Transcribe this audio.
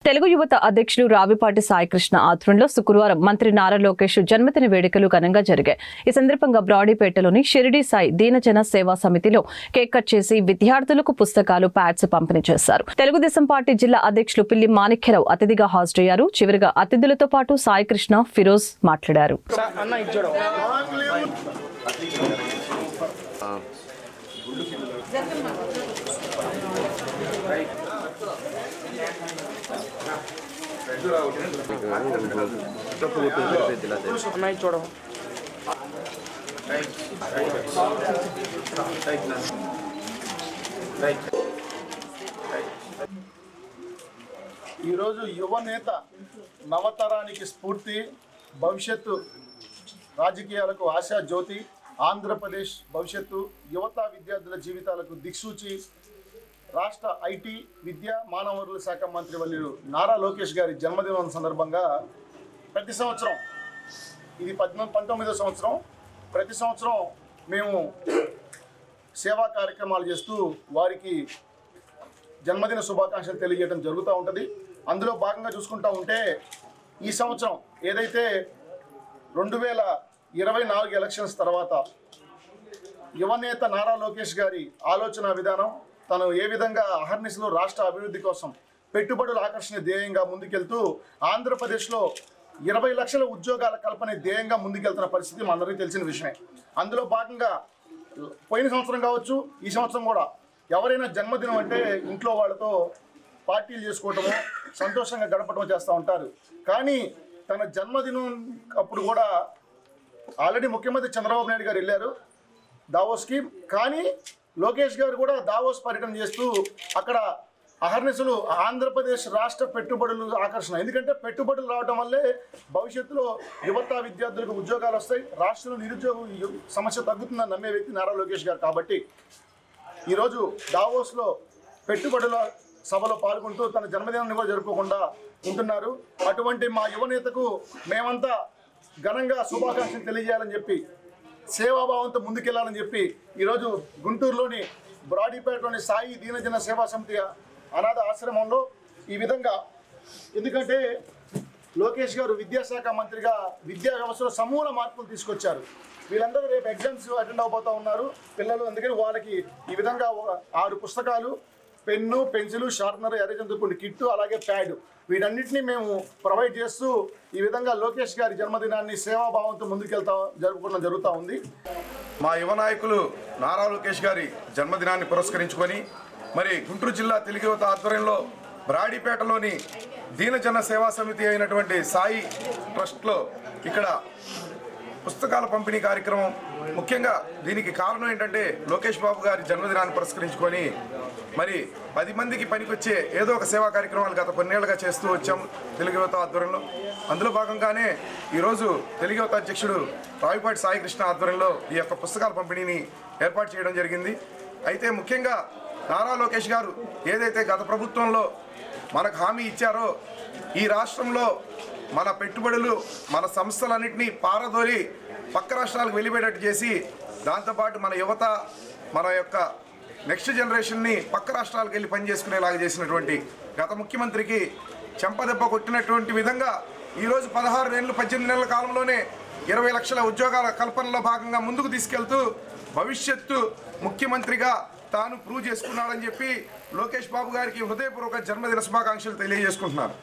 తెలుగు యువత అధ్యక్షుడు రావిపాటి సాయికృష్ణ ఆధ్వర్యంలో శుక్రవారం మంత్రి నారా లోకేష్ జన్మదిన వేడుకలు ఘనంగా జరిగాయి. ఈ సందర్భంగా బ్రాడీపేటలోని షిరిడి సాయి దీనజన సేవా సమితిలో కేక్ కట్ చేసి విద్యార్థులకు పుస్తకాలు, ప్యాడ్స్ పంపిణీ చేశారు. తెలుగుదేశం పార్టీ జిల్లా అధ్యక్షులు పిల్లి మాణిక్యరావు అతిథిగా హాజరయ్యారు. చివరిగా అతిథులతో పాటు సాయికృష్ణ, ఫిరోజ్ మాట్లాడారు. ఈరోజు యువనేత నవతరానికి స్ఫూర్తి, భవిష్యత్తు రాజకీయాలకు ఆశా జ్యోతి, ఆంధ్రప్రదేశ్ భవిష్యత్తు, యువత విద్యార్థుల జీవితాలకు దిక్సూచి రాష్ట్ర ఐటీ, విద్యా, మానవ వనరుల శాఖ మంత్రి వర్యులు నారా లోకేష్ గారి జన్మదినం సందర్భంగా ప్రతి సంవత్సరం, ఇది 19వ సంవత్సరం, ప్రతి సంవత్సరం మేము సేవా కార్యక్రమాలు చేస్తూ వారికి జన్మదిన శుభాకాంక్షలు తెలియజేయడం జరుగుతూ ఉంటుంది. అందులో భాగంగా చూసుకుంటూ ఉంటే ఈ సంవత్సరం ఏదైతే 2024 ఎలక్షన్స్ తర్వాత యువనేత నారా లోకేష్ గారి ఆలోచన విధానం, తను ఏ విధంగా అహర్నిశలో రాష్ట్ర అభివృద్ధి కోసం పెట్టుబడుల ఆకర్షణ ధ్యేయంగా ముందుకెళ్తూ ఆంధ్రప్రదేశ్లో 20 లక్షల ఉద్యోగాల కల్పన ధ్యేయంగా ముందుకెళ్తున్న పరిస్థితి మనందరికీ తెలిసిన విషయమే. అందులో భాగంగా పోయిన సంవత్సరం కావచ్చు, ఈ సంవత్సరం కూడా ఎవరైనా జన్మదినం అంటే ఇంట్లో వాళ్ళతో పార్టీలు చేసుకోవటము, సంతోషంగా గడపటం చేస్తూ ఉంటారు. కానీ తన జన్మదినం అప్పుడు కూడా ఆల్రెడీ ముఖ్యమంత్రి చంద్రబాబు నాయుడు గారు వెళ్ళారు దావోస్కి. కానీ లోకేష్ గారు కూడా దావోస్ పర్యటన చేస్తూ అక్కడ అహర్నిశలు ఆంధ్రప్రదేశ్ రాష్ట్ర పెట్టుబడులు ఆకర్షణ, ఎందుకంటే పెట్టుబడులు రావడం వల్లే భవిష్యత్తులో యువత విద్యార్థులకు ఉద్యోగాలు వస్తాయి, రాష్ట్రంలో నిరుద్యోగ సమస్య తగ్గుతుందని నమ్మే వ్యక్తి నారా లోకేష్ గారు. కాబట్టి ఈరోజు దావోస్లో పెట్టుబడుల సభలో పాల్గొంటూ తన జన్మదినాన్ని కూడా జరుపుకోకుండా ఉంటున్నారు. అటువంటి మా యువనేతకు మేమంతా ఘనంగా శుభాకాంక్షలు తెలియజేయాలని చెప్పి, సేవాభావంతో ముందుకెళ్లాలని చెప్పి ఈరోజు గుంటూరులోని బ్రాడీపేటలోని సాయి దీనజన సేవా సమితి అనాథ ఆశ్రమంలో ఈ విధంగా, ఎందుకంటే లోకేష్ గారు విద్యాశాఖ మంత్రిగా విద్యా వ్యవస్థలో సమూల మార్పులు తీసుకొచ్చారు. వీళ్ళందరూ రేపు ఎగ్జామ్స్ అటెండ్ అవబోతూ ఉన్నారు పిల్లలు. అందుకని వాళ్ళకి ఈ విధంగా 6 పుస్తకాలు, పెన్ను, పెన్సిల్, షార్ప్నర్, ఎరేజర్, కొన్ని కిట్టు, అలాగే ప్యాడ్, వీటన్నిటిని మేము ప్రొవైడ్ చేస్తూ ఈ విధంగా లోకేష్ గారి జన్మదినాన్ని సేవాభావంతో జరుపుకోవడం జరుగుతూ ఉంది. మా యువ నాయకులు నారా లోకేష్ గారి జన్మదినాన్ని పురస్కరించుకొని మరి గుంటూరు జిల్లా తెలుగు యువత ఆధ్వర్యంలో బ్రాడీపేటలోని దీనజన సేవా సమితి అయినటువంటి సాయి ట్రస్ట్లో ఇక్కడ పుస్తకాల పంపిణీ కార్యక్రమం, ముఖ్యంగా దీనికి కారణం ఏంటంటే లోకేష్ బాబు గారి జన్మదినాన్ని పురస్కరించుకొని మరి 10 మందికి పనికొచ్చే ఏదో ఒక సేవా కార్యక్రమాలు గత కొన్నేళ్లుగా చేస్తూ వచ్చాము తెలుగు యువత ఆధ్వర్యంలో. అందులో భాగంగానే ఈరోజు తెలుగు యువత అధ్యక్షుడు రావిపాటి సాయికృష్ణ ఆధ్వర్యంలో ఈ యొక్క పుస్తకాల పంపిణీని ఏర్పాటు చేయడం జరిగింది. అయితే ముఖ్యంగా నారా లోకేష్ గారు ఏదైతే గత ప్రభుత్వంలో మనకు హామీ ఇచ్చారో, ఈ రాష్ట్రంలో మన పెట్టుబడులు, మన సంస్థలన్నింటినీ పారదోలి పక్క రాష్ట్రాలకు వెళ్ళిపోయేటట్టు చేసి, దాంతోపాటు మన యువత, మన యొక్క నెక్స్ట్ జనరేషన్ని పక్క రాష్ట్రాలకు వెళ్ళి పనిచేసుకునేలాగా చేసినటువంటి గత ముఖ్యమంత్రికి చెంపదెబ్బ కొట్టినటువంటి విధంగా ఈరోజు 16 ఏళ్ళు 18 నెలల కాలంలోనే 20 లక్షల ఉద్యోగాల కల్పనలో భాగంగా ముందుకు తీసుకెళ్తూ భవిష్యత్తు ముఖ్యమంత్రిగా తాను ప్రూవ్ చేసుకున్నాడని చెప్పి లోకేష్ బాబు గారికి హృదయపూర్వక జన్మదిన శుభాకాంక్షలు తెలియజేసుకుంటున్నారు.